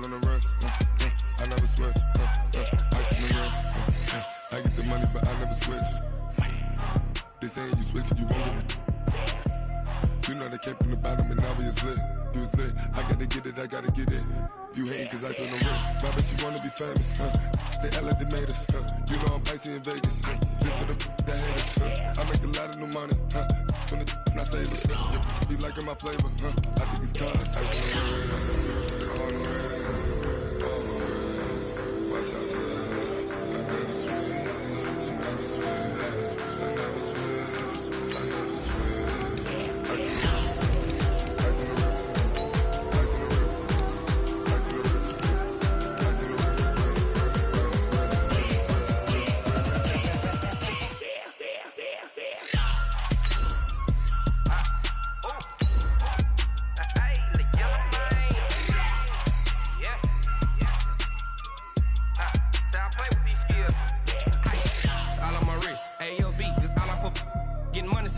on the rest. I never switch. Ice in the wrist. I get the money, but I never switch. They saying you switch it, you won't get it. You know they came from the bottom and now we is lit. You was lit. I gotta get it, I gotta get it. You hating cause ice on the wrist. Why bet you wanna be famous, They act like they made us, You know I'm icy in Vegas, This for the that hate us, I make a lot of new money, When the not save us, Be liking my flavor, I think it's cause ice on the wrist, on the wrist, on the wrist. Watch out, judge. I never switch, I never switch, I never switch, I never switch. Ice on the wrist, ice on the wrist, ice on the wrist, ice on the wrist, ice on the wrist.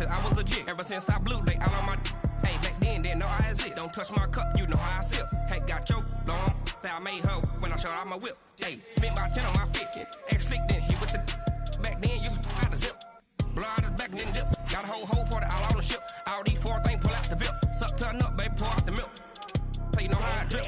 I was legit. Ever since I blew, they all on my hey, back then, didn't know I exist. Don't touch my cup, you know how I sip. Hey, got your long, say I made her when I showed out my whip. Hey, spent my 10 on my fit. Ex-slick, then hit with the back then, used to out the zip. Blow out his back and then dip. Got a whole party all on the ship. All these 4 things, pull out the VIP. Suck, turn up, baby, pour out the milk. So you know how I drip.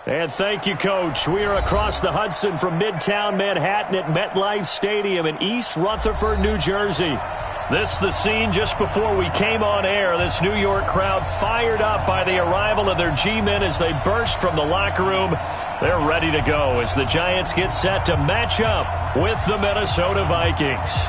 And thank you, Coach. We are across the Hudson from Midtown Manhattan at MetLife Stadium in East Rutherford, New Jersey. This is the scene just before we came on air. This New York crowd fired up by the arrival of their G-men as they burst from the locker room. They're ready to go as the Giants get set to match up with the Minnesota Vikings.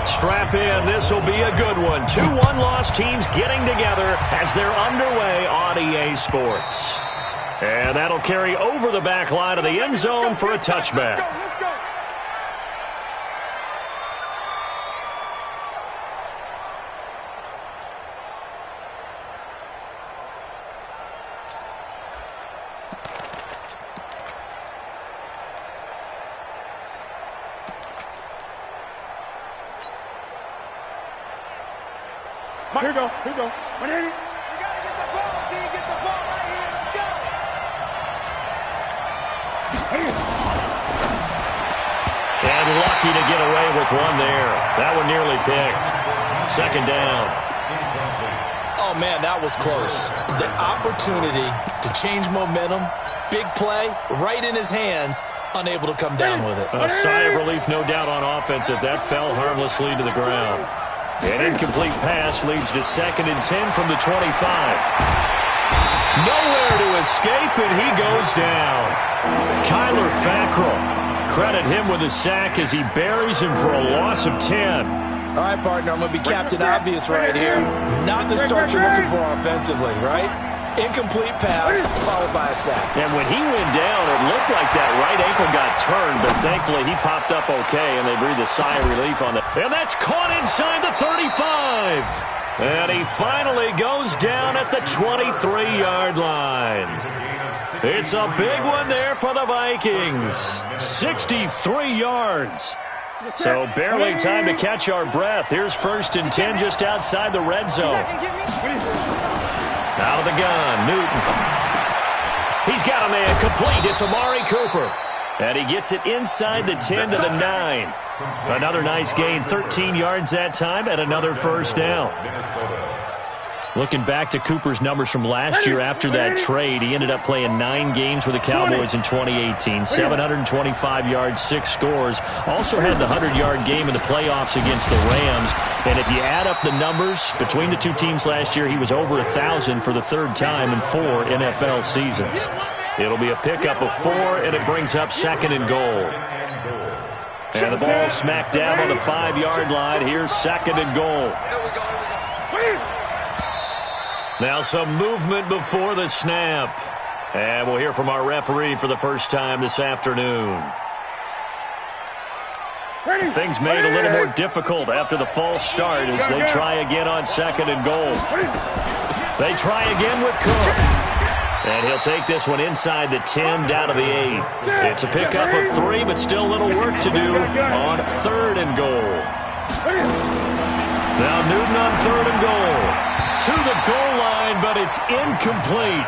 Strap in. This will be a good one. 2 one-loss teams getting together as they're underway on EA Sports. And that'll carry over the back line of the end zone for a touchback. Let's go. Here you go. When hit it. You gotta get the ball. Can you get the ball right here? Let's go. And lucky to get away with one there. That one nearly picked. Second down. Oh, man, that was close. The opportunity to change momentum, big play, right in his hands, unable to come down with it. A sigh of relief, no doubt, on offense if that fell harmlessly to the ground. An incomplete pass leads to 2nd and 10 from the 25. Nowhere to escape, and he goes down. Kyler Fackrell. Credit him with a sack as he buries him for a loss of 10. All right, partner, I'm going to be Captain Obvious right here. Not the start you're looking for offensively, right? Incomplete pass followed by a sack. And when he went down, it looked like that right ankle got turned, but thankfully he popped up okay, and they breathed a sigh of relief on that. And that's caught inside the 35. And he finally goes down at the 23-yard line. It's a big one there for the Vikings. 63 yards. So barely time to catch our breath. Here's 1st and 10 just outside the red zone. Out of the gun, Newton. He's got a man complete. It's Amari Cooper. And he gets it inside the 10 to the 9. Another nice gain, 13 yards that time, and another first down. Looking back to Cooper's numbers from last year after that trade, he ended up playing 9 games with the Cowboys in 2018. 725 yards, 6 scores. Also had the 100-yard game in the playoffs against the Rams. And if you add up the numbers between the two teams last year, he was over 1,000 for the 3rd time in 4 NFL seasons. It'll be a pickup of 4, and it brings up 2nd and goal. And the ball smack dab on the 5-yard line. Here's 2nd and goal. Now some movement before the snap. And we'll hear from our referee for the first time this afternoon. Things made a little more difficult after the false start as they try again on 2nd and goal. They try again with Cook. And he'll take this one inside the 10, down to the 8. It's a pickup of 3, but still a little work to do on 3rd and goal. Now Newton on 3rd and goal. To the goal line, but it's incomplete.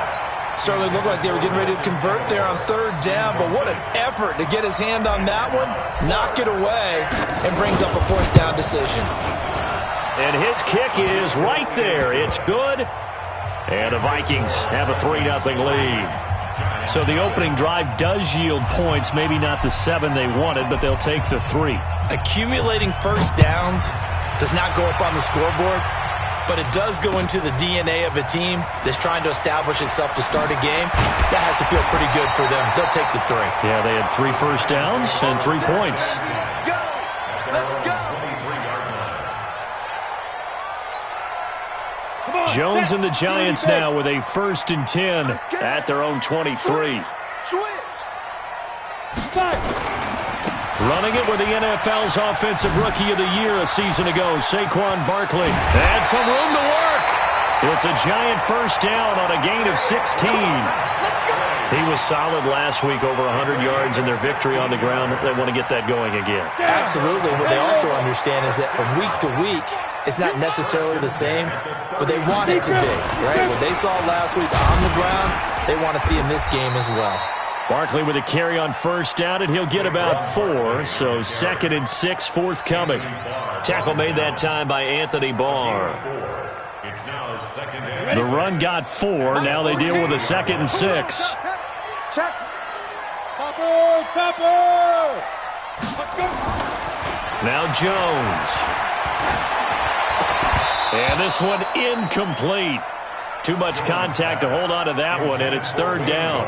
Certainly looked like they were getting ready to convert there on 3rd down, but what an effort to get his hand on that one, knock it away, and brings up a 4th down decision. And his kick is right there. It's good. And the Vikings have a 3-0 lead. So the opening drive does yield points, maybe not the 7 they wanted, but they'll take the 3. Accumulating first downs does not go up on the scoreboard, but it does go into the DNA of a team that's trying to establish itself to start a game. That has to feel pretty good for them. They'll take the 3. Yeah, they had 3 first downs and 3 points. Jones and the Giants now with a 1st and 10 at their own 23. Running it with the NFL's Offensive Rookie of the Year a season ago, Saquon Barkley. And some room to work. It's a Giant first down on a gain of 16. He was solid last week, over 100 yards in their victory on the ground. They want to get that going again. Absolutely. What they also understand is that from week to week, it's not necessarily the same, but they want it to be, right? What they saw last week on the ground, they want to see in this game as well. Barkley with a carry on first down, and he'll get about 4, so 2nd and 6 forthcoming. Tackle made that time by Anthony Barr. The run got 4. Now they deal with a 2nd and 6. Now Jones. And this one incomplete. Too much contact to hold on to that one, and it's 3rd down.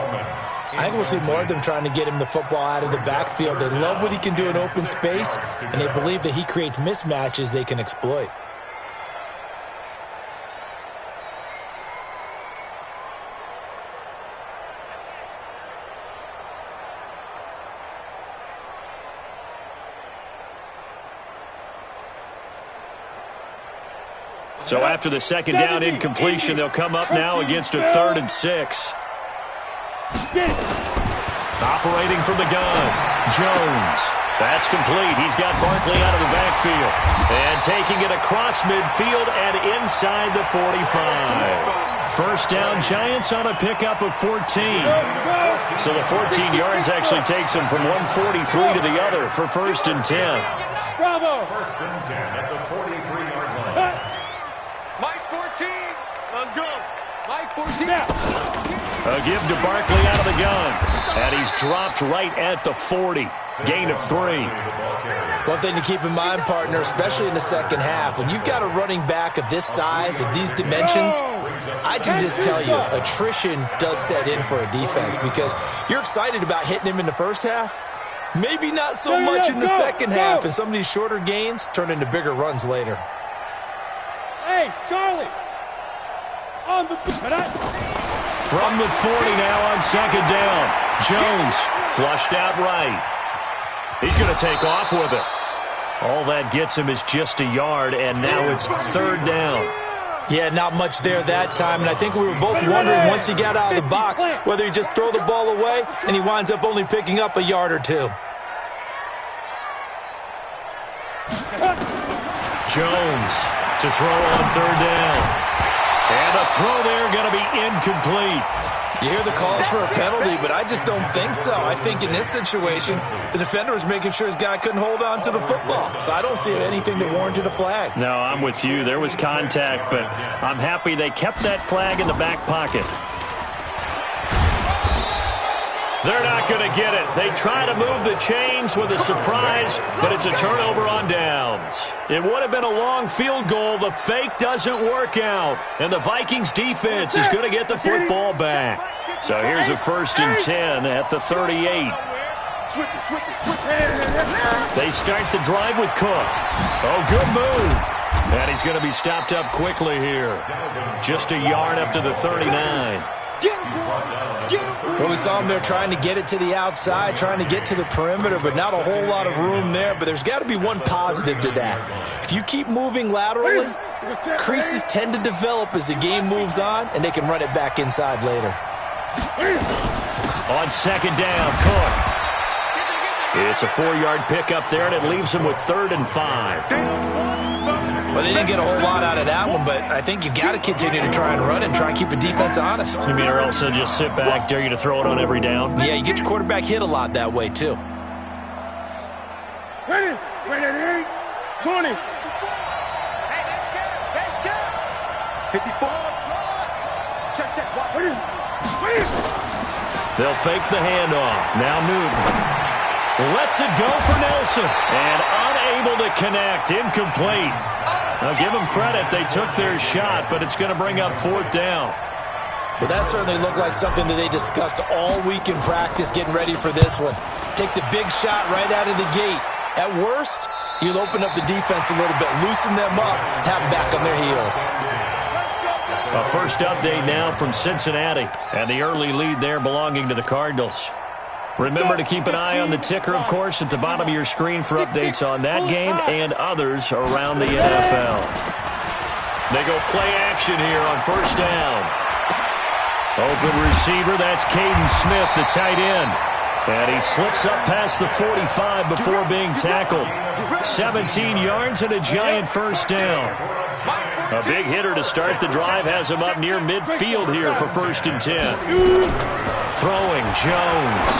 I think we'll see more of them trying to get him the football out of the backfield. They love what he can do in open space, and they believe that he creates mismatches they can exploit. So after the 2nd down incompletion, they'll come up now against a 3rd and 6. Operating from the gun, Jones. That's complete. He's got Barkley out of the backfield. And taking it across midfield and inside the 45. First down, Giants on a pickup of 14. So the 14 yards actually takes them from 143 to the other for 1st and 10. Bravo. 1st and 10 at the 43-yard line. Mike 14. Let's go. Mike 14. A give to Barkley out of the gun. And he's dropped right at the 40. Gain of 3. One thing to keep in mind, partner, especially in the second half, when you've got a running back of this size, of these dimensions, I can just tell you, attrition does set in for a defense because you're excited about hitting him in the first half. Maybe not so much in the second half, and some of these shorter gains turn into bigger runs later. Hey, Charlie. On the from the 40 now on 2nd down. Jones flushed out right. He's going to take off with it. All that gets him is just a yard, and now it's 3rd down. Yeah, not much there that time, and I think we were both wondering once he got out of the box whether he'd just throw the ball away, and he winds up only picking up a yard or 2. Jones to throw on 3rd down. And a throw there going to be incomplete. You hear the calls for a penalty, but I just don't think so. I think in this situation, the defender was making sure his guy couldn't hold on to the football. So I don't see anything that warranted a flag. No, I'm with you. There was contact, but I'm happy they kept that flag in the back pocket. They're not going to get it. They try to move the chains with a surprise, but it's a turnover on downs. It would have been a long field goal. The fake doesn't work out, and the Vikings defense is going to get the football back. So here's a 1st and 10 at the 38. They start the drive with Cook. Oh, good move. And he's going to be stopped up quickly here. Just a yard up to the 39. Well, we saw him there trying to get it to the outside, trying to get to the perimeter, but not a whole lot of room there. But there's got to be one positive to that. If you keep moving laterally, creases tend to develop as the game moves on, and they can run it back inside later. On second down, Cook. It's a 4-yard pickup there, and it leaves him with 3rd and 5. Well, they didn't get a whole lot out of that one, but I think you've got to continue to try and run and try and keep the defense honest. You mean, or else they'll just sit back, dare you to throw it on every down? Yeah, you get your quarterback hit a lot that way, too. Ready? 20. Hey, that's good. 54. Check. Ready? They'll fake the handoff. Now Newton lets it go for Nelson. And unable to connect. Incomplete. Now give them credit. They took their shot, but it's going to bring up 4th down. Well, that certainly looked like something that they discussed all week in practice getting ready for this one. Take the big shot right out of the gate. At worst, you'll open up the defense a little bit, loosen them up, have them back on their heels. A first update now from Cincinnati, and the early lead there belonging to the Cardinals. Remember to keep an eye on the ticker, of course, at the bottom of your screen for updates on that game and others around the NFL. They go play action here on first down. Open receiver, that's Caden Smith, the tight end. And he slips up past the 45 before being tackled. 17 yards and a giant first down. A big hitter to start the drive has him up near midfield here for 1st and 10. Throwing, Jones.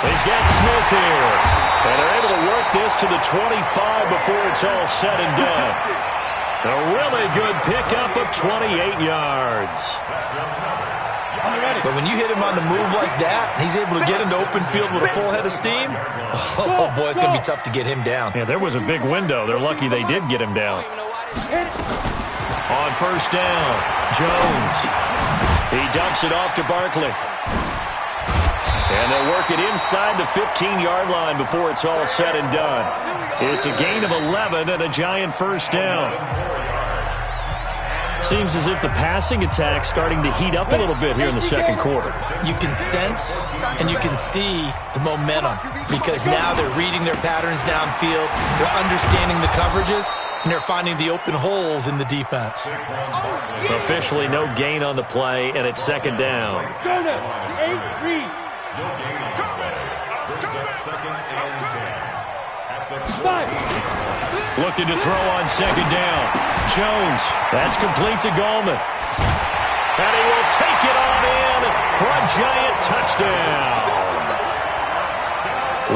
He's got Smith here. And they're able to work this to the 25 before it's all said and done. A really good pickup of 28 yards. But when you hit him on the move like that, and he's able to get into open field with a full head of steam, oh boy, it's going to be tough to get him down. Yeah, there was a big window. They're lucky they did get him down. On first down, Jones. He dumps it off to Barkley. And they'll work it inside the 15-yard line before it's all said and done. It's a gain of 11 and a giant first down. Seems as if the passing attack's starting to heat up a little bit here in the second quarter. You can sense and you can see the momentum because now they're reading their patterns downfield, they're understanding the coverages, and they're finding the open holes in the defense. Officially no gain on the play, and it's second down. Go now. 8-3. Looking to throw on second down. Jones, that's complete to Gallman. And he will take it on in for a giant touchdown.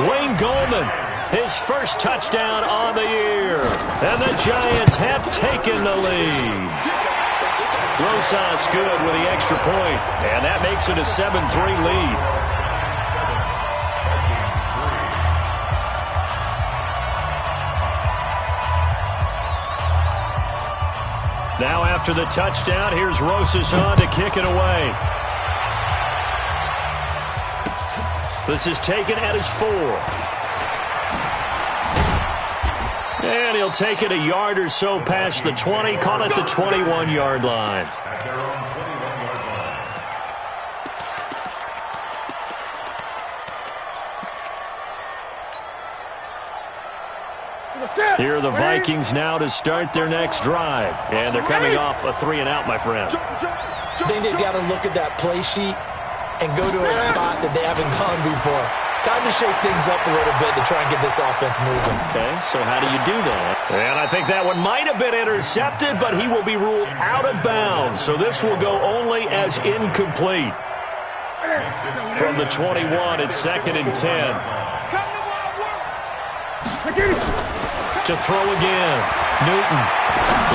Wayne Gallman, his first touchdown on the year. And the Giants have taken the lead. Rosas good with the extra point, and that makes it a 7-3 lead. Now after the touchdown, here's Rosas on to kick it away. This is taken at his 4. And he'll take it a yard or so past the 20, call it the 21-yard line. Here are the Vikings now to start their next drive. And they're coming off a 3-and-out, my friend. I think they've got to look at that play sheet and go to a spot that they haven't gone before. Time to shake things up a little bit to try and get this offense moving. Okay, so how do you do that? And I think that one might have been intercepted, but he will be ruled out of bounds. So this will go only as incomplete. From the 21, it's 2nd and 10. To throw again. Newton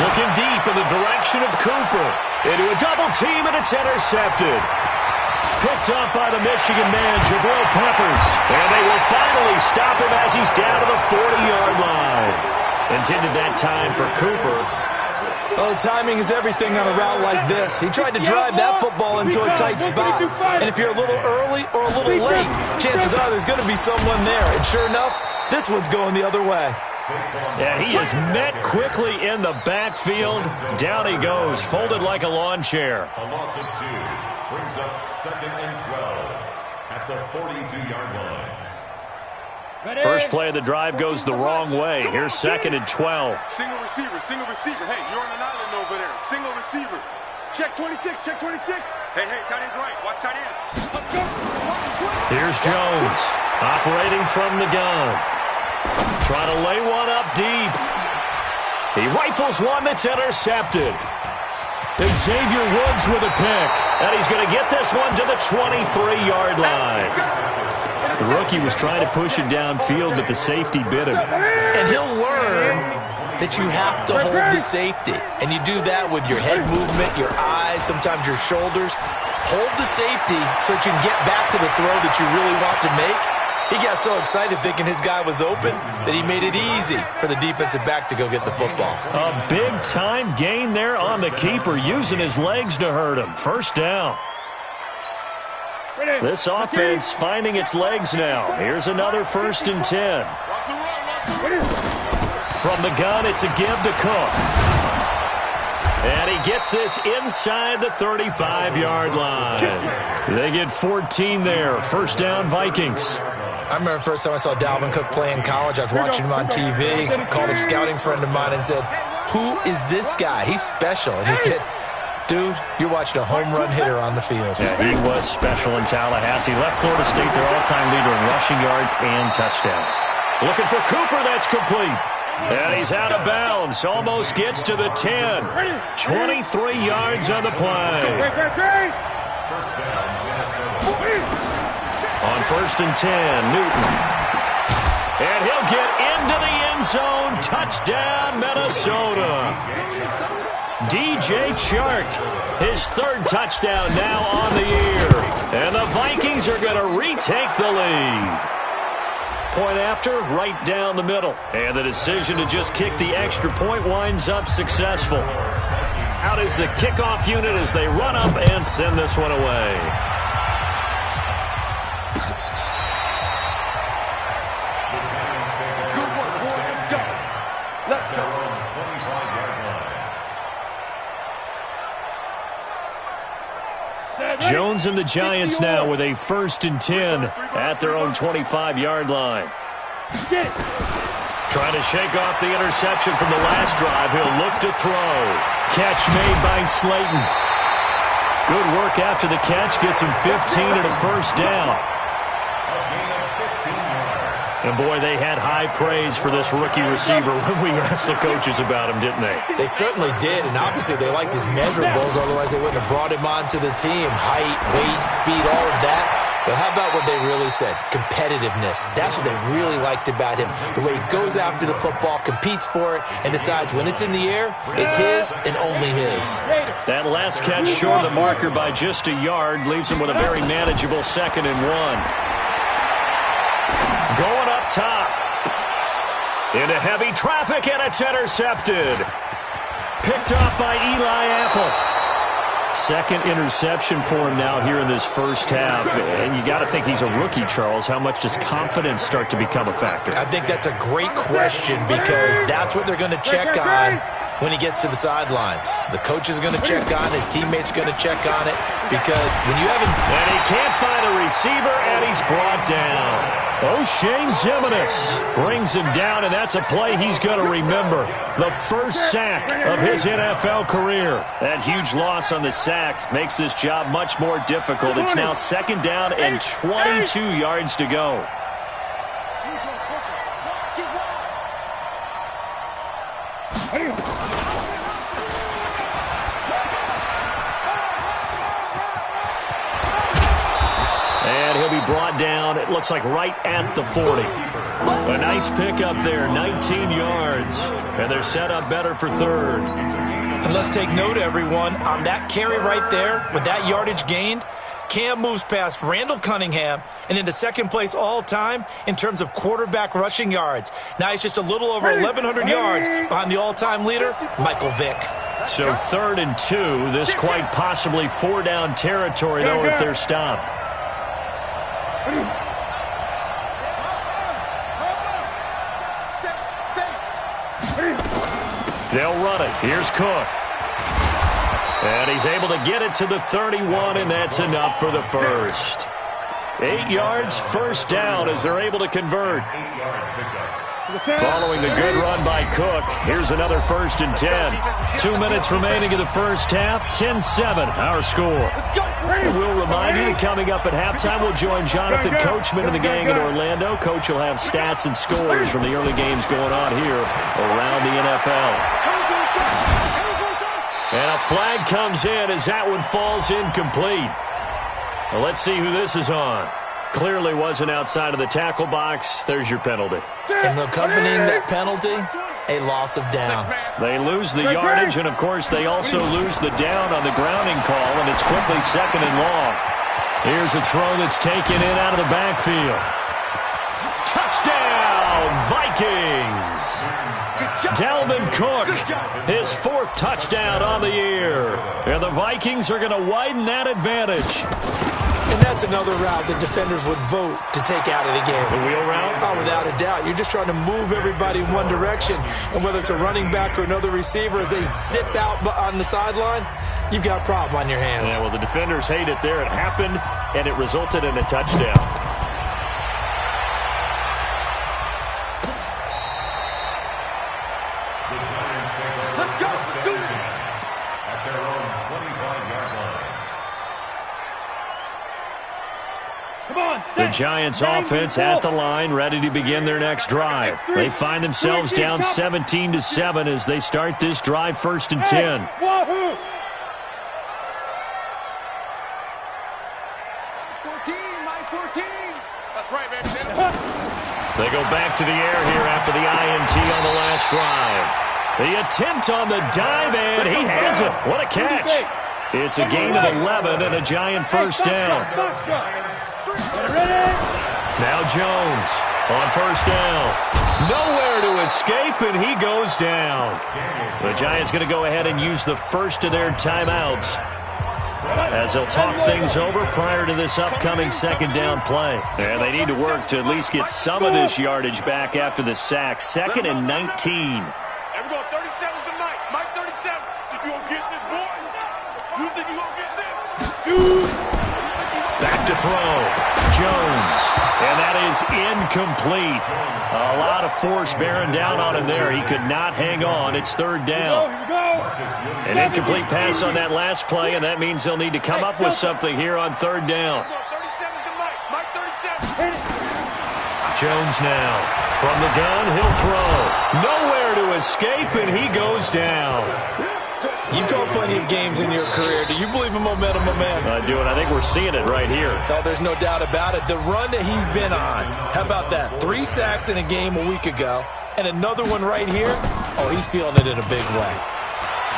looking deep in the direction of Cooper. Into a double team, and it's intercepted. Picked up by the Michigan man, Jabril Peppers. And they will finally stop him as he's down to the 40-yard line. Intended that time for Cooper. Oh, timing is everything on a route like this. He tried to drive that football into a tight spot. And if you're a little early or a little late, chances are there's going to be someone there. And sure enough, this one's going the other way. And he is met quickly in the backfield. Down he goes, folded like a lawn chair. A loss of 2 brings up 2nd and 12 at the 42-yard line. First play of the drive goes the wrong way. Here's 2nd and 12. Single receiver. Hey, you're on an island over there. Single receiver. Check 26, Hey, tight end's right. Watch tight end. Here's Jones, operating from the gun. Trying to lay one up deep. He rifles one that's intercepted. Xavier Woods with a pick. And he's going to get this one to the 23-yard line. The rookie was trying to push it downfield, but the safety bit him. And he'll learn that you have to hold the safety. And you do that with your head movement, your eyes, sometimes your shoulders. Hold the safety so that you can get back to the throw that you really want to make. He got so excited thinking his guy was open that he made it easy for the defensive back to go get the football. A big-time gain there on the keeper, using his legs to hurt him. First down. This offense finding its legs now. Here's another 1st and 10. From the gun, it's a give to Cook. And he gets this inside the 35-yard line. They get 14 there. First down, Vikings. I remember the first time I saw Dalvin Cook play in college. I was watching him on TV, called a scouting friend of mine and said, "Who is this guy? He's special." And he said, "Dude, you're watching a home run hitter on the field." Yeah, he was special in Tallahassee. Left Florida State their all-time leader in rushing yards and touchdowns. Looking for Cooper, that's complete. And he's out of bounds. Almost gets to the 10. 23 yards on the play. On 1st and 10, Newton. And he'll get into the end zone. Touchdown, Minnesota. DJ Chark, his 3rd touchdown now on the year. And the Vikings are going to retake the lead. Point after, right down the middle. And the decision to just kick the extra point winds up successful. Out is the kickoff unit as they run up and send this one away. Jones and the Giants now with a 1st and 10 at their own 25-yard line. Trying to shake off the interception from the last drive. He'll look to throw. Catch made by Slayton. Good work after the catch. Gets him 15 and a first down. And, boy, they had high praise for this rookie receiver when we asked the coaches about him, didn't they? They certainly did, and obviously they liked his measurables, otherwise they wouldn't have brought him onto the team. Height, weight, speed, all of that. But how about what they really said? Competitiveness. That's what they really liked about him. The way he goes after the football, competes for it, and decides when it's in the air, it's his and only his. That last catch short of the marker by just a yard leaves him with a very manageable 2nd and 1. Going up top. Into heavy traffic, and it's intercepted. Picked off by Eli Apple. 2nd interception for him now here in this first half. And you got to think he's a rookie, Charles. How much does confidence start to become a factor? I think that's a great question because that's what they're going to check on when he gets to the sidelines. The coach is going to check on, his teammates going to check on it because when you haven't... And he can't find a receiver, and he's brought down. O'Shane Ximines brings him down, and that's a play he's going to remember. The first sack of his NFL career. That huge loss on the sack makes this job much more difficult. It's now 2nd down and 22 yards to go. And he'll be brought down, it looks like right at the 40. A nice pickup there, 19 yards. And they're set up better for 3rd. And let's take note, everyone, on that carry right there with that yardage gained, Cam moves past Randall Cunningham and into 2nd place all time in terms of quarterback rushing yards. Now he's just a little over 1,100 yards behind the all-time leader, Michael Vick. So 3rd and 2, this quite possibly 4-down territory, though, if they're stopped. They'll run it. Here's Cook. And he's able to get it to the 31, and that's enough for the first. 8 yards, first down as they're able to convert. 8-yard pickup. Following the good run by Cook, here's another 1st and 10. 2 minutes remaining in the first half, 10-7 our score. We'll remind you that coming up at halftime, we'll join Jonathan Coachman and the gang in Orlando. Coach will have stats and scores from the early games going on here around the NFL. And a flag comes in as that one falls incomplete. Well, let's see who this is on. Clearly wasn't outside of the tackle box. There's your penalty. And accompanying that penalty, a loss of down. They lose the yardage, and, of course, they also lose the down on the grounding call, and it's quickly 2nd and long. Here's a throw that's taken in out of the backfield. Touchdown, Vikings! Dalvin Cook, his 4th touchdown on the year. And the Vikings are going to widen that advantage. And that's another route that defenders would vote to take out of the game. The wheel route? Oh, without a doubt. You're just trying to move everybody in one direction. And whether it's a running back or another receiver, as they zip out on the sideline, you've got a problem on your hands. Yeah, well, the defenders hate it there. It happened, and it resulted in a touchdown. The Giants offense at the line, ready to begin their next drive. They find themselves down 17-7 as they start this drive, 1st and 10. That's right, baby. They go back to the air here after the INT on the last drive. The attempt on the dive, and he has it. What a catch. It's a gain of 11 and a Giant 1st down. Now Jones on 1st down. Nowhere to escape, and he goes down. The Giants going to go ahead and use the first of their timeouts as they'll talk things over prior to this upcoming 2nd down play. And they need to work to at least get some of this yardage back after the sack. 2nd and 19. There we go. 37's the night. Mike 37. If you gonna get this, boy, you think you gonna get this? Shoot! Back to throw. Jones. And that is incomplete. A lot of force bearing down on him there. He could not hang on. It's 3rd down. An incomplete pass on that last play, and that means they'll need to come up with something here on 3rd down. Jones now. From the gun, he'll throw. Nowhere to escape, and he goes down. You call plenty of games in your career. Do you believe in momentum, my man? I do, and I think we're seeing it right here. Oh, there's no doubt about it. The run that he's been on. How about that? 3 sacks in a game a week ago, and another one right here. Oh, he's feeling it in a big way.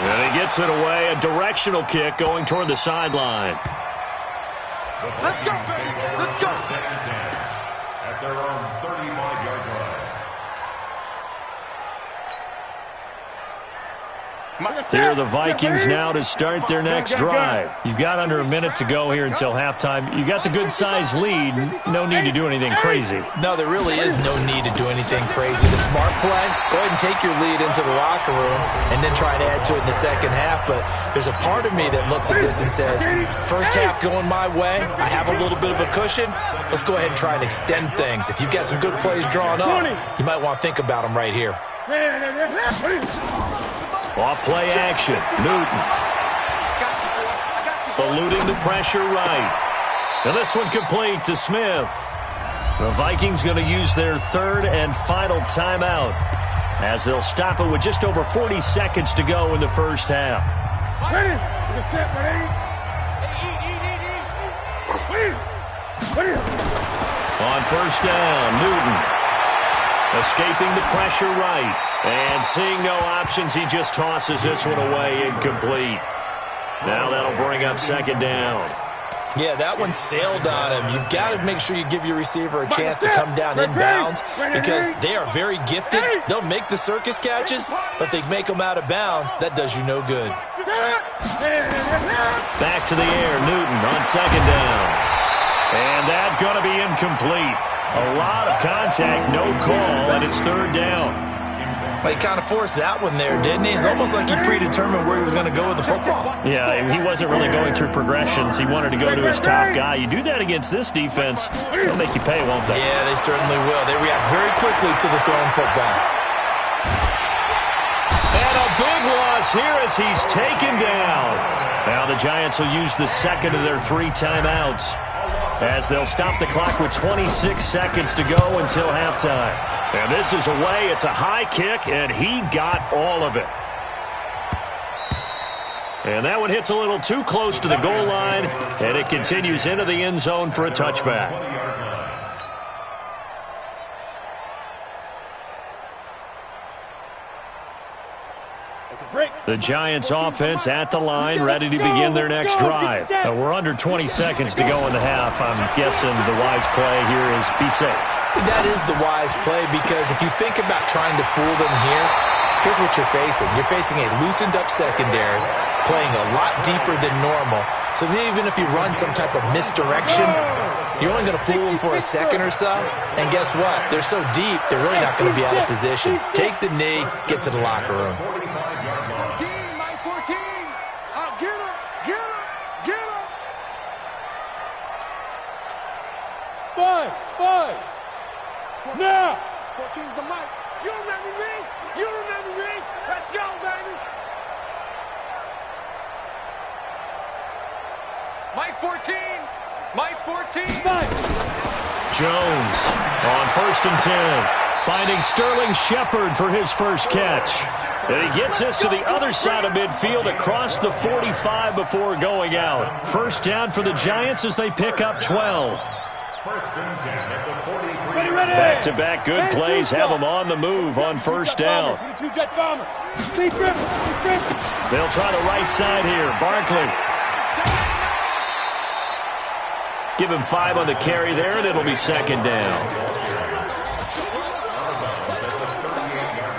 And he gets it away. A directional kick going toward the sideline. Let's go, baby. Let's go. At their own 35-yard line. Here are the Vikings now to start their next drive. You've got under a minute to go here until halftime. You got the good-sized lead. No need to do anything crazy. No, there really is no need to do anything crazy. The smart play, go ahead and take your lead into the locker room and then try to add to it in the 2nd half. But there's a part of me that looks at this and says, first half going my way, I have a little bit of a cushion. Let's go ahead and try and extend things. If you've got some good plays drawn up, you might want to think about them right here. Off play action. Newton. Eluding the pressure right. And this one complete to Smith. The Vikings going to use their 3rd and final timeout as they'll stop it with just over 40 seconds to go in the first half. On 1st down, Newton. Escaping the pressure right. And seeing no options, he just tosses this one away incomplete. Now that'll bring up 2nd down. Yeah, that one sailed on him. You've got to make sure you give your receiver a chance to come down inbounds because they are very gifted. They'll make the circus catches, but they make them out of bounds. That does you no good. Back to the air, Newton on 2nd down. And that's going to be incomplete. A lot of contact, no call, and it's 3rd down. Well, he kind of forced that one there, didn't he? It's almost like he predetermined where he was going to go with the football. Yeah, he wasn't really going through progressions. He wanted to go to his top guy. You do that against this defense, they'll make you pay, won't they? Yeah, they certainly will. They react very quickly to the thrown football. And a big loss here as he's taken down. Now the Giants will use the second of their 3 timeouts as they'll stop the clock with 26 seconds to go until halftime. And this is away. It's a high kick, and he got all of it. And that one hits a little too close to the goal line, and it continues into the end zone for a touchback. The Giants offense at the line, ready to begin their next drive. We're under 20 seconds to go in the half. I'm guessing the wise play here is be safe. That is the wise play, because if you think about trying to fool them here, here's what you're facing. You're facing a loosened up secondary, playing a lot deeper than normal. So even if you run some type of misdirection, you're only going to fool them for a second or so. And guess what? They're so deep, they're really not going to be out of position. Take the knee, get to the locker room. Five. Now. 14's the mic. You remember me? You remember me? Let's go, baby. Mike 14. Mike 14. Jones on 1st and 10. Finding Sterling Shepard for his first catch. And he gets this to the other side of midfield across the 45 before going out. First down for the Giants as they pick up 12. Back-to-back good plays have them on the move on first down. They'll try the right side here. Barkley. Give him 5 on the carry there, and it'll be second down.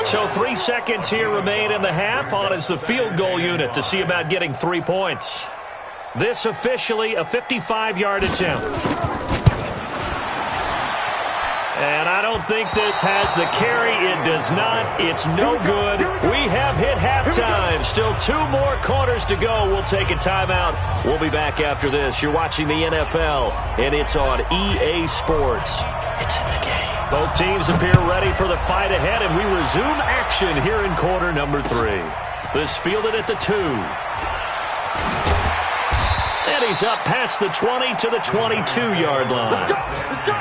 So 3 seconds here remain in the half. On is the field goal unit to see about getting 3 points. This officially a 55-yard attempt. And I don't think this has the carry. It does not. It's no good. We have hit halftime. Still 2 more quarters to go. We'll take a timeout. We'll be back after this. You're watching the NFL, and it's on EA Sports. It's in the game. Both teams appear ready for the fight ahead, and we resume action here in quarter number 3. This fielded at the 2. And he's up past the 20 to the 22-yard line. Let's go. Let's go.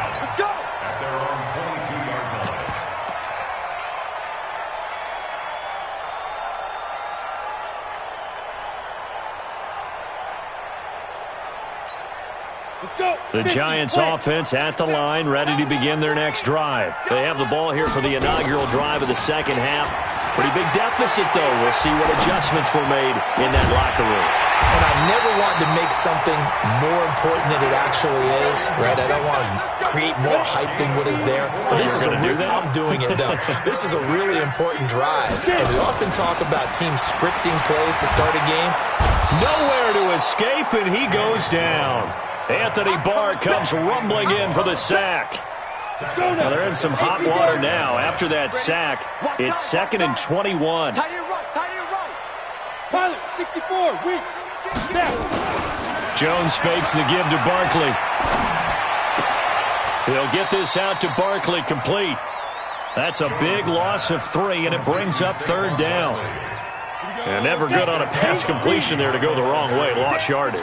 Let's go. The Giants offense at the line, ready to begin their next drive. They have the ball here for the inaugural drive of the second half. Pretty big deficit, though. We'll see what adjustments were made in that locker room. And I never want to make something more important than it actually is, right? I don't want to create more hype than what is there. But this is I'm doing it, though. This is a really important drive. And we often talk about teams scripting plays to start a game. Nowhere to escape, and he goes down. Anthony Barr comes rumbling in for the sack. Well, they're in some hot water now. After that sack, it's 2nd and 21. Tight end right. Pilot, 64, weak. Jones fakes the give to Barkley. He'll get this out to Barkley, complete. That's a big loss of 3, and it brings up 3rd down. And never good on a pass completion there to go the wrong way. Lost yardage.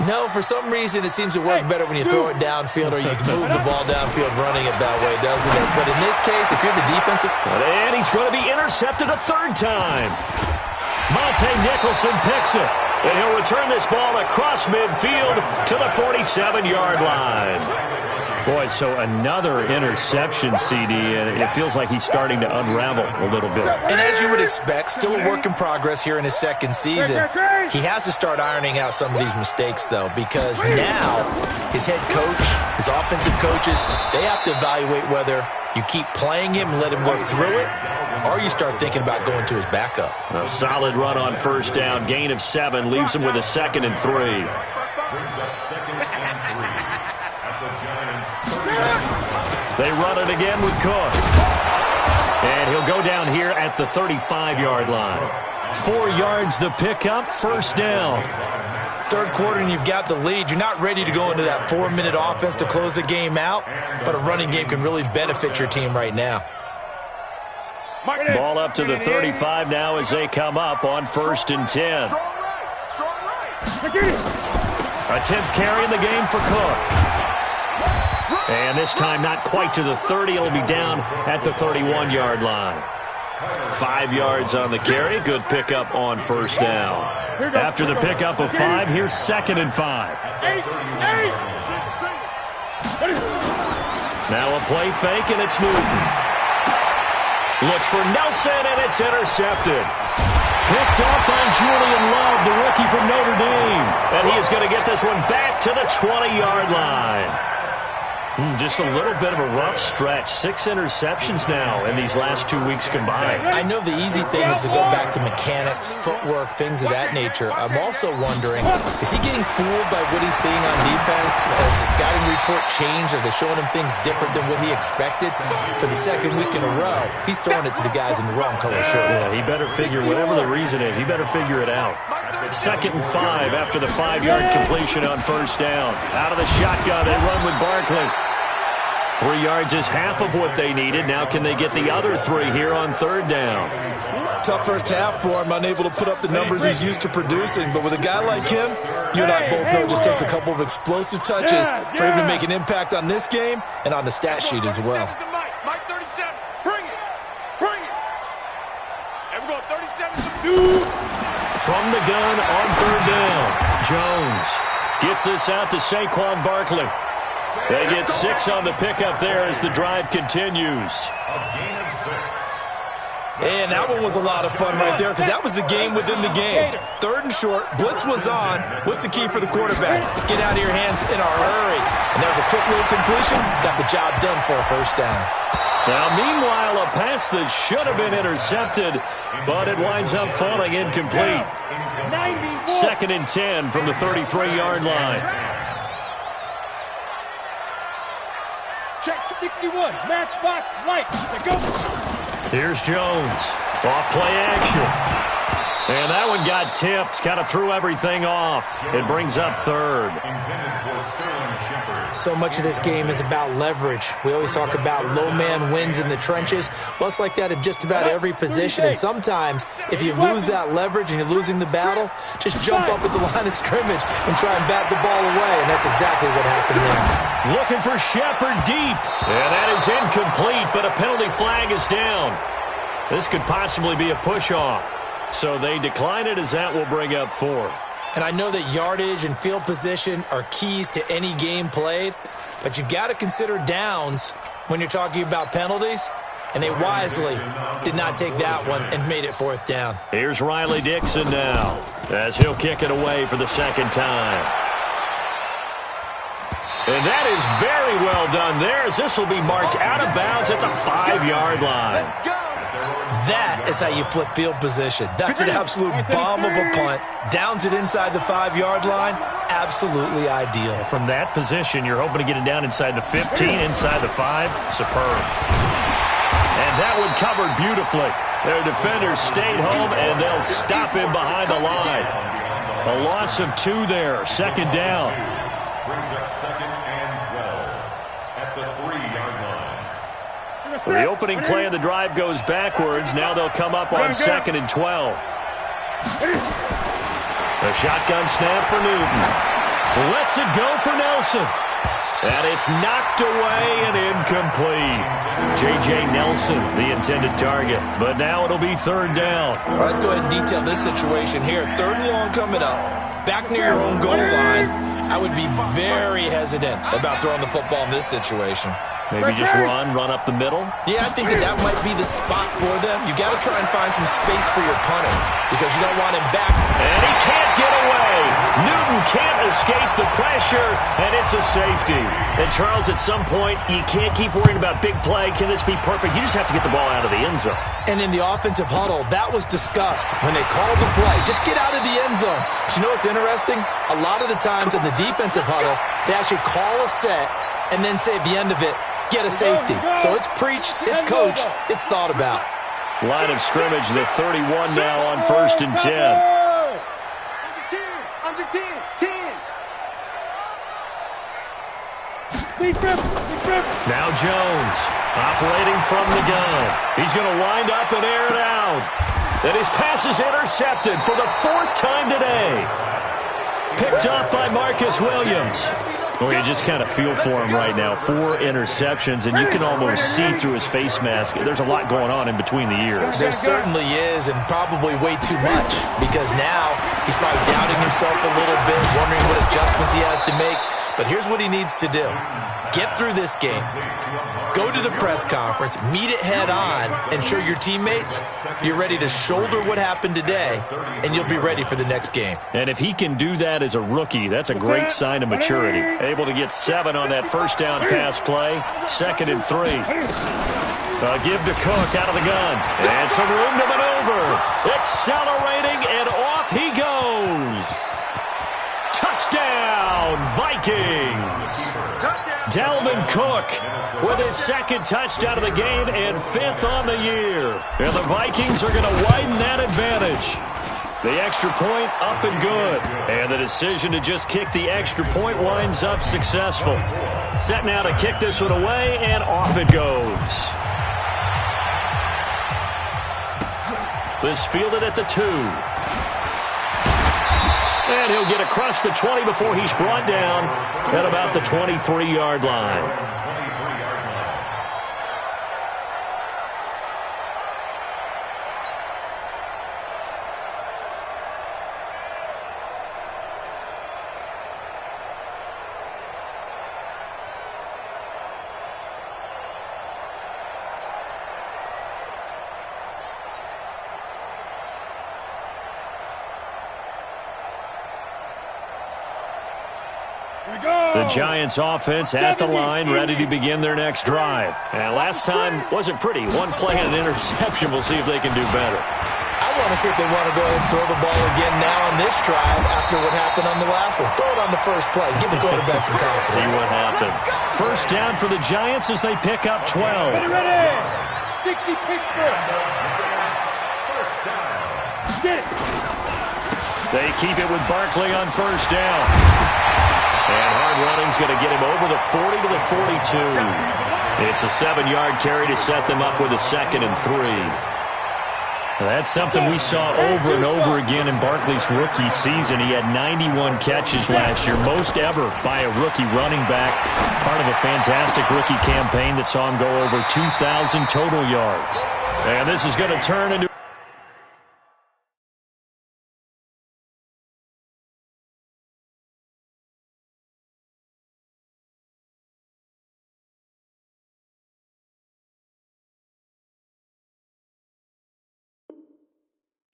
No, for some reason it seems to work better when you throw it downfield, or you can move the ball downfield running it that way, doesn't it? But in this case, if you're the defensive... And he's going to be intercepted a 3rd time. Monte Nicholson picks it. And he'll return this ball across midfield to the 47-yard line. Boy, so another interception, CD, and it feels like he's starting to unravel a little bit. And as you would expect, still a work in progress here in his 2nd season. He has to start ironing out some of these mistakes, though, because now his head coach, his offensive coaches, they have to evaluate whether you keep playing him and let him work through it, or you start thinking about going to his backup. A solid run on first down, gain of 7, leaves him with a 2nd and 3. Brings up 2nd and 3 at the Giants' 30. They run it again with Cook. And he'll go down here at the 35-yard line. 4 yards the pickup, first down. Third quarter and you've got the lead. You're not ready to go into that 4-minute offense to close the game out, but a running game can really benefit your team right now. Ball up to the 35 now as they come up on 1st and 10. A 10th carry in the game for Cook. And this time not quite to the 30. It'll be down at the 31-yard line. 5 yards on the carry. Good pickup on first down. After the pickup of 5, here's 2nd and 5. Now a play fake, and it's Newton. Looks for Nelson, and it's intercepted. Picked up by Julian Love, the rookie from Notre Dame. And he is going to get this one back to the 20-yard line. Just a little bit of a rough stretch. 6 interceptions now in these last 2 weeks combined. I know the easy thing is to go back to mechanics, footwork, things of that nature. I'm also wondering, is he getting fooled by what he's seeing on defense? Has the scouting report changed? Are they showing him things different than what he expected? For the 2nd week in a row, he's throwing it to the guys in the wrong color shirts. Yeah, he better figure, whatever the reason is, he better figure it out. 2nd and 5 after the 5-yard completion on first down. Out of the shotgun, they run with Barkley. 3 yards is half of what they needed. Now can they get the other 3 here on 3rd down? Tough first half for him, unable to put up the numbers he's used to producing. But with a guy like him, you and I both know it just takes a couple of explosive touches for him to make an impact on this game and on the stat sheet as well. Mike 37, bring it. Bring it. And we're going 37 to 2. From the gun on 3rd down, Jones gets this out to Saquon Barkley. They get 6 on the pickup there as the drive continues. A gain of 6. And that one was a lot of fun right there because that was the game within the game. 3rd and short, blitz was on. What's the key for the quarterback? Get out of your hands in a hurry. And there's a quick little completion. Got the job done for a first down. Now, meanwhile, a pass that should have been intercepted, but it winds up falling incomplete. 2nd and 10 from the 33-yard line. Check 61, matchbox, light, go. Here's Jones, off play action. And that one got tipped, kind of threw everything off. It brings up 3rd. Intended for Sterling Shepard. So much of this game is about leverage. We always talk about low man wins in the trenches. Well, it's like that in just about every position. And sometimes, if you lose that leverage and you're losing the battle, just jump up at the line of scrimmage and try and bat the ball away. And that's exactly what happened there. Looking for Shepard deep. And that is incomplete, but a penalty flag is down. This could possibly be a push-off. So they decline it as that will bring up 4th. And I know that yardage and field position are keys to any game played, but you've got to consider downs when you're talking about penalties, and they wisely did not take that one and made it 4th down. Here's Riley Dixon now as he'll kick it away for the 2nd time. And that is very well done there as this will be marked out of bounds at the 5-yard line. That is how you flip field position. That's an absolute bomb of a punt. Downs it inside the 5-yard line. Absolutely ideal. From that position, you're hoping to get it down inside the 15, inside the 5. Superb. And that one covered beautifully. Their defenders stayed home, and they'll stop him behind the line. A loss of 2 there. 2nd down. Brings up 2nd and 12 at the 3-yard line. The opening play of the drive goes backwards. Now they'll come up on 2nd and 12. A shotgun snap for Newton. Lets it go for Nelson. And it's knocked away and incomplete. J.J. Nelson, the intended target. But now it'll be 3rd down. Well, let's go ahead and detail this situation here. 3rd and long coming up. Back near your own goal line. I would be very hesitant about throwing the football in this situation. Maybe just run up the middle? Yeah, I think that might be the spot for them. You got to try and find some space for your punter because you don't want him back. And he can't get away. Newton can't escape the pressure, and it's a safety. And, Charles, at some point, you can't keep worrying about big play. Can this be perfect? You just have to get the ball out of the end zone. And in the offensive huddle, that was discussed when they called the play. Just get out of the end zone. But you know what's interesting? A lot of the times in the defensive huddle, they actually call a set and then say at the end of it, get a safety. So it's preached, it's coached, it's thought about. Line of scrimmage, the 31 now on 1st and 10. Under 10. 10. Now Jones, operating from the gun. He's going to wind up and air it out. And his pass is intercepted for the 4th time today. Picked up by Marcus Williams. Well, you just kind of feel for him right now. 4 interceptions, and you can almost see through his face mask. There's a lot going on in between the ears. There certainly is, and probably way too much, because now he's probably doubting himself a little bit, wondering what adjustments he has to make. But here's what he needs to do. Get through this game. Go to the press conference, meet it head on, and show your teammates you're ready to shoulder what happened today, and you'll be ready for the next game. And if he can do that as a rookie, that's a great sign of maturity. Able to get 7 on that first down pass play. 2nd and 3. Give to Cook out of the gun. And some room to maneuver. Accelerating, and off he goes. Touchdown, Vikings. Dalvin Cook with his 2nd touchdown of the game and 5th on the year. And the Vikings are going to widen that advantage. The extra point up and good. And the decision to just kick the extra point winds up successful. Set now to kick this one away, and off it goes. This fielded at the 2. And he'll get across the 20 before he's brought down at about the 23-yard line. The Giants offense at the line, ready to begin their next drive. And last time wasn't pretty. 1 play and an interception. We'll see if they can do better. I want to see if they want to go ahead and throw the ball again now on this drive after what happened on the last one. Throw it on the first play. Give the quarterback some confidence. See what happens. First down for the Giants as they pick up 12. Ready. 60 Pittsburgh. Get it. They keep it with Barkley on first down. And hard running's going to get him over the 40 to the 42. It's a 7-yard carry to set them up with a 2nd and 3. That's something we saw over and over again in Barkley's rookie season. He had 91 catches last year, most ever by a rookie running back. Part of a fantastic rookie campaign that saw him go over 2,000 total yards. And this is going to turn into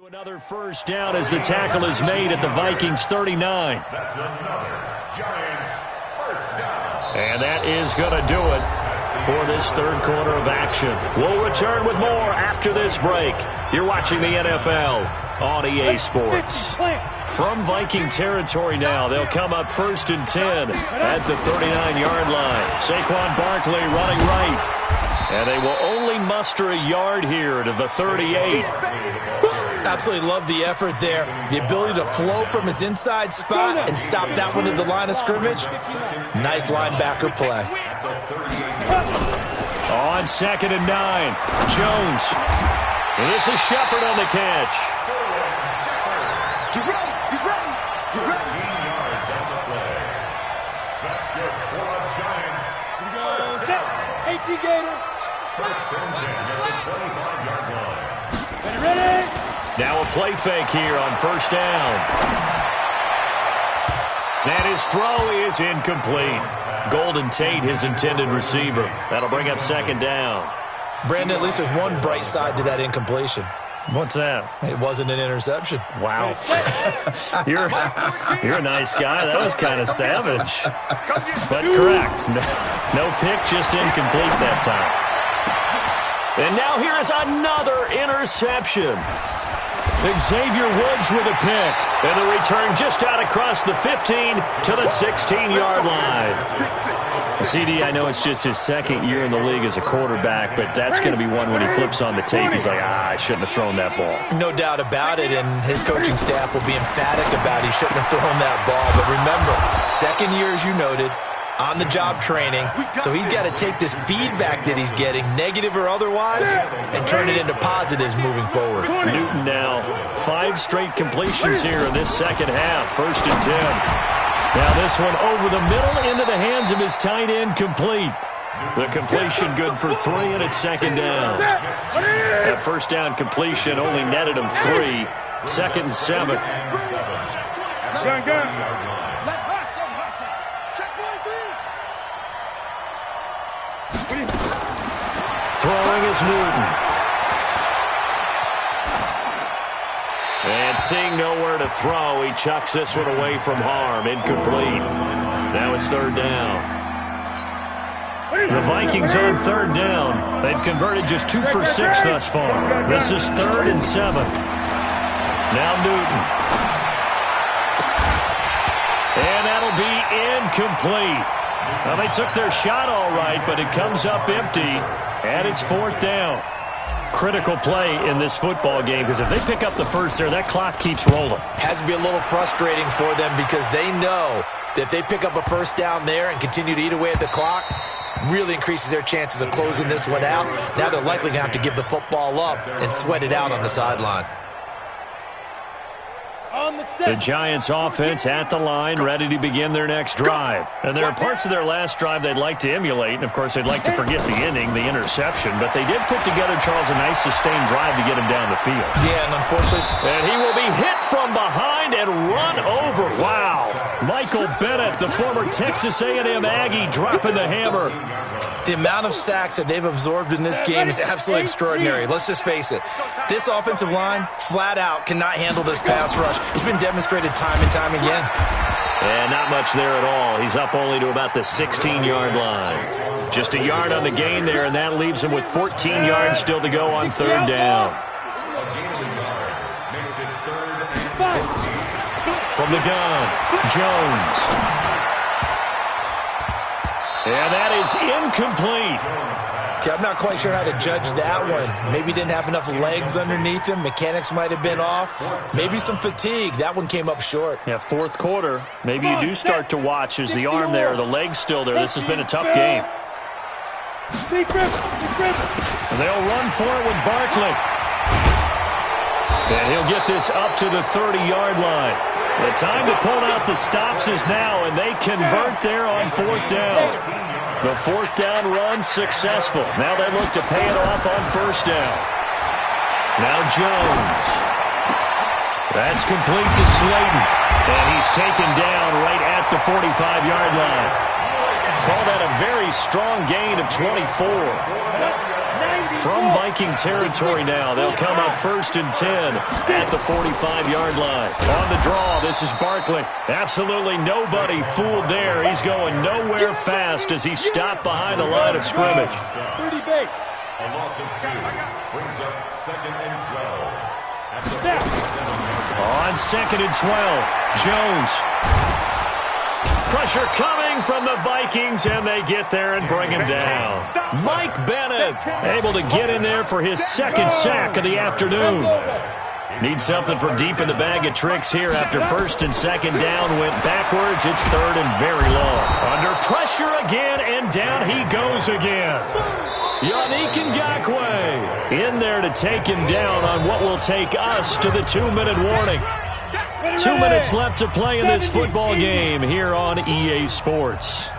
another first down as the tackle is made at the Vikings 39. That's another Giants first down. And that is going to do it for this 3rd quarter of action. We'll return with more after this break. You're watching the NFL on EA Sports. From Viking territory now, they'll come up 1st and 10 at the 39-yard line. Saquon Barkley running right. And they will only muster a yard here to the 38. Absolutely love the effort there. The ability to flow from his inside spot and stop that one at the line of scrimmage. Nice linebacker play. On 2nd and 9, Jones. And this is Shepard on the catch. 15 yards on the play. That's good for the Giants. First down. Gator. First and 10 at the 25-yard line. Ready? Now a play fake here on first down. And his throw is incomplete. Golden Tate, his intended receiver. That'll bring up 2nd down. Brandon, at least there's one bright side to that incompletion. What's that? It wasn't an interception. Wow. You're a nice guy. That was kind of savage. But correct. No pick, just incomplete that time. And now here is another interception. Xavier Woods with a pick. And the return just out across the 15 to the 16-yard line. CD, I know it's just his second year in the league as a quarterback, but that's going to be one when he flips on the tape. He's like, I shouldn't have thrown that ball. No doubt about it, and his coaching staff will be emphatic about he shouldn't have thrown that ball. But remember, second year, as you noted, on-the-job training, so he's got to take this feedback that he's getting, negative or otherwise, and turn it into positives moving forward. Newton now, 5 straight completions here in this second half, 1st and 10. Now this one over the middle into the hands of his tight end, complete. The completion good for 3, and it's 2nd down. That first down completion only netted him 3. 2nd and 7. Throwing is Newton. And seeing nowhere to throw, he chucks this one away from harm. Incomplete. Now it's 3rd down. The Vikings on 3rd down. They've converted just 2 for 6 thus far. This is 3rd and 7. Now Newton. And that'll be incomplete. Well, they took their shot all right, but it comes up empty, and it's 4th down. Critical play in this football game, because if they pick up the first there, that clock keeps rolling. Has to be a little frustrating for them because they know that if they pick up a first down there and continue to eat away at the clock, really increases their chances of closing this one out. Now they're likely going to have to give the football up and sweat it out on the sideline. The Giants offense at the line, ready to begin their next drive. And there are parts of their last drive they'd like to emulate, and of course they'd like to forget the inning, the interception, but they did put together, Charles, a nice sustained drive to get him down the field. Yeah, and unfortunately... And he will be hit from behind and run over. Wow. Michael Bennett, the former Texas A&M Aggie, dropping the hammer. The amount of sacks that they've absorbed in this game is absolutely extraordinary. Let's just face it. This offensive line, flat out, cannot handle this pass rush. It's been demonstrated time and time again. And not much there at all. He's up only to about the 16-yard line. Just a yard on the gain there, and that leaves him with 14 yards still to go on 3rd down. From the gun, Jones. And that is incomplete. Okay, I'm not quite sure how to judge that one. Maybe didn't have enough legs underneath him. Mechanics might have been off. Maybe some fatigue. That one came up short. Yeah, 4th quarter. Maybe you do start to watch as the arm there, the leg's still there. This has been a tough game. And they'll run for it with Barkley. And he'll get this up to the 30-yard line. The time to pull out the stops is now, and they convert there on 4th down. The 4th down run successful. Now they look to pay it off on 1st down. Now Jones. That's complete to Slayton. And he's taken down right at the 45-yard line. Call that a very strong gain of 24. From Viking territory now, they'll come up 1st and 10 at the 45-yard line. On the draw, this is Barkley. Absolutely nobody fooled there. He's going nowhere fast as he stopped behind the line of scrimmage. 30 base. A loss of 2 brings up 2nd and 12. At the On 2nd and 12, Jones. Pressure coming from the Vikings, and they get there and bring him down. Mike Bennett able to get in there for his 2nd sack of the afternoon. Need something from deep in the bag of tricks here after 1st and 2nd down went backwards. It's 3rd and very long. Under pressure again, and down he goes again. Yannick Ngakoue in there to take him down on what will take us to the 2-minute warning. 2 minutes left to play in this football game here on EA Sports.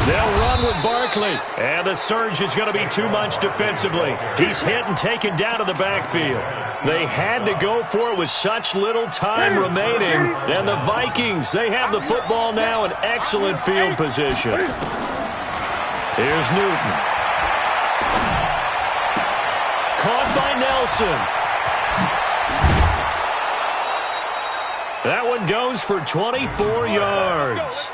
They'll run with Barkley, and the surge is going to be too much defensively. He's hit and taken down to the backfield. They had to go for it with such little time remaining, and the Vikings, they have the football now in excellent field position. Here's Newton. Caught by Nelson. That one goes for 24 yards.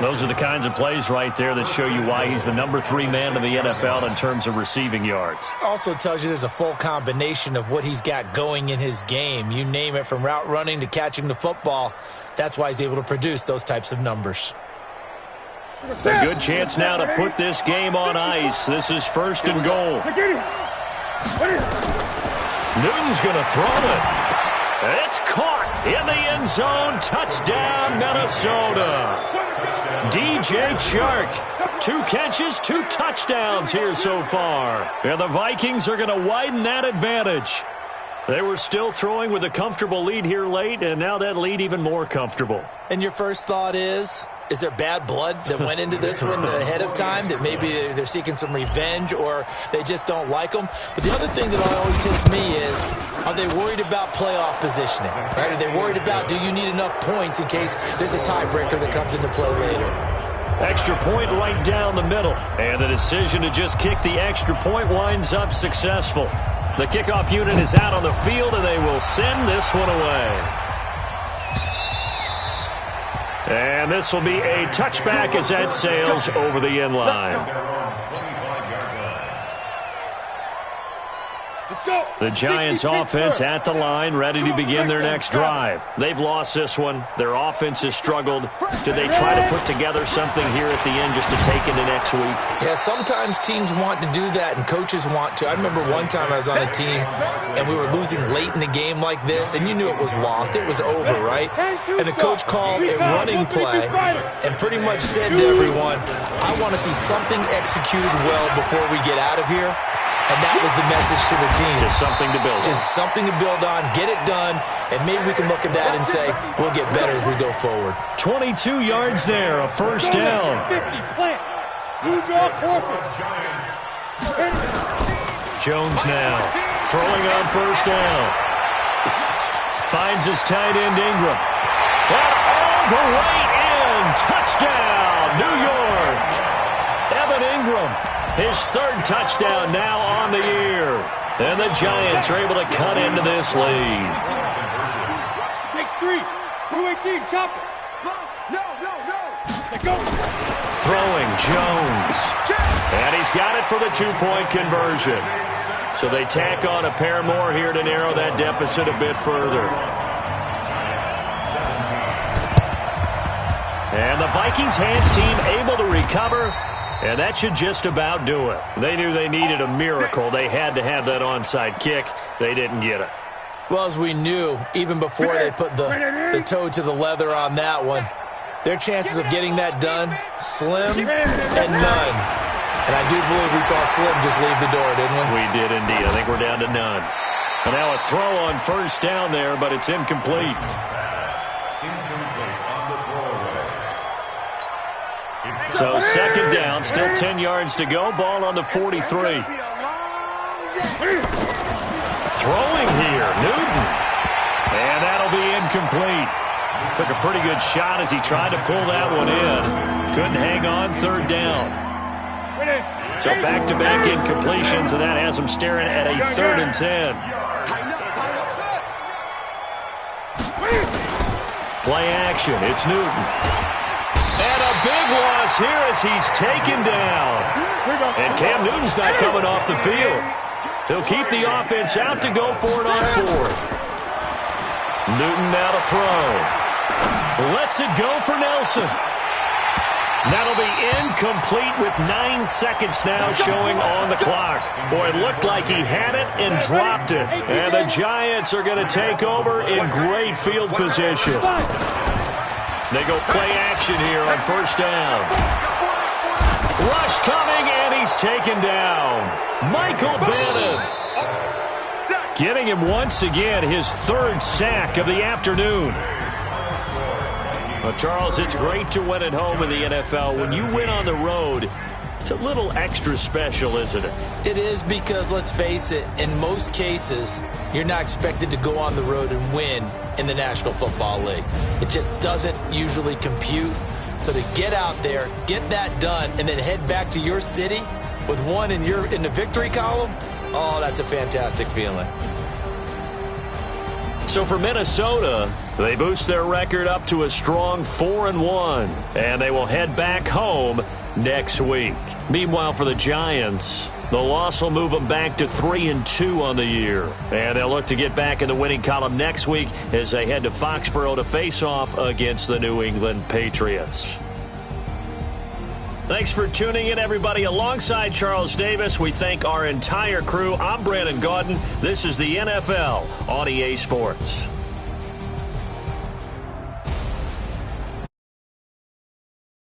Those are the kinds of plays right there that show you why he's the number 3 man in the NFL in terms of receiving yards. Also tells you there's a full combination of what he's got going in his game. You name it, from route running to catching the football. That's why he's able to produce those types of numbers. A good chance now to put this game on ice. This is 1st and goal. Newton's going to throw it. It's caught in the end zone. Touchdown, Minnesota. DJ Chark, 2 catches, 2 touchdowns here so far. And the Vikings are going to widen that advantage. They were still throwing with a comfortable lead here late, and now that lead even more comfortable. And your first thought is there bad blood that went into this one ahead of time, that maybe they're seeking some revenge or they just don't like them? But the other thing that always hits me is, are they worried about playoff positioning? Right? Are they worried about, do you need enough points in case there's a tiebreaker that comes into play later? Extra point right down the middle. And the decision to just kick the extra point winds up successful. The kickoff unit is out on the field, and they will send this one away. And this will be a touchback as that sails over the end line. The Giants offense at the line, ready to begin their next drive. They've lost this one. Their offense has struggled. Do they try to put together something here at the end just to take into next week? Yeah, sometimes teams want to do that and coaches want to. I remember one time I was on a team and we were losing late in the game like this, and you knew it was lost. It was over, right? And the coach called a running play and pretty much said to everyone, I want to see something executed well before we get out of here. And that was the message to the team. Just something to build on. Just something to build on, get it done, and maybe we can look at that and say, we'll get better as we go forward. 22 yards there, a first down. 50, plant. Jones now, throwing on first down. Finds his tight end, Ingram. And all the way in. Touchdown, New York. Evan Ingram. His 3rd touchdown now on the year. And the Giants are able to cut into this lead. Take 3. 218, chop it. No. Let go. Throwing Jones. And he's got it for the 2-point conversion. So they tack on a pair more here to narrow that deficit a bit further. And the Vikings hands team able to recover. And that should just about do it. They knew they needed a miracle. They had to have that onside kick. They didn't get it. Well, as we knew, even before they put the toe to the leather on that one, their chances of getting that done, slim and none. And I do believe we saw Slim just leave the door, didn't we? We did indeed. I think we're down to none. And now a throw on first down there, but it's incomplete. So 2nd down, still 10 yards to go. Ball on the 43. Throwing here, Newton. And that'll be incomplete. Took a pretty good shot as he tried to pull that one in. Couldn't hang on, 3rd down. So back-to-back incompletions, and that has him staring at a 3rd and 10. Play action, it's Newton. And a big loss here as he's taken down. And Cam Newton's not coming off the field. He'll keep the offense out to go for it on 4th. Newton now to throw. Lets it go for Nelson. That'll be incomplete with 9 seconds now showing on the clock. Boy, it looked like he had it and dropped it. And the Giants are going to take over in great field position. They go play action here on first down. Rush coming, and he's taken down. Michael Bannon. Getting him once again, his 3rd sack of the afternoon. Well, Charles, it's great to win at home in the NFL. When you win on the road, it's a little extra special, isn't it? It is, because, let's face it, in most cases, you're not expected to go on the road and win in the National Football League. It just doesn't usually compute. So to get out there, get that done, and then head back to your city with one in the victory column, oh, that's a fantastic feeling. So for Minnesota, they boost their record up to a strong 4-1, and they will head back home next week. Meanwhile, for the Giants, the loss will move them back to 3-2 on the year, and they'll look to get back in the winning column next week as they head to Foxborough to face off against the New England Patriots. Thanks for tuning in, everybody. Alongside Charles Davis, we thank our entire crew. I'm Brandon Gaudin. This is the NFL on EA Sports.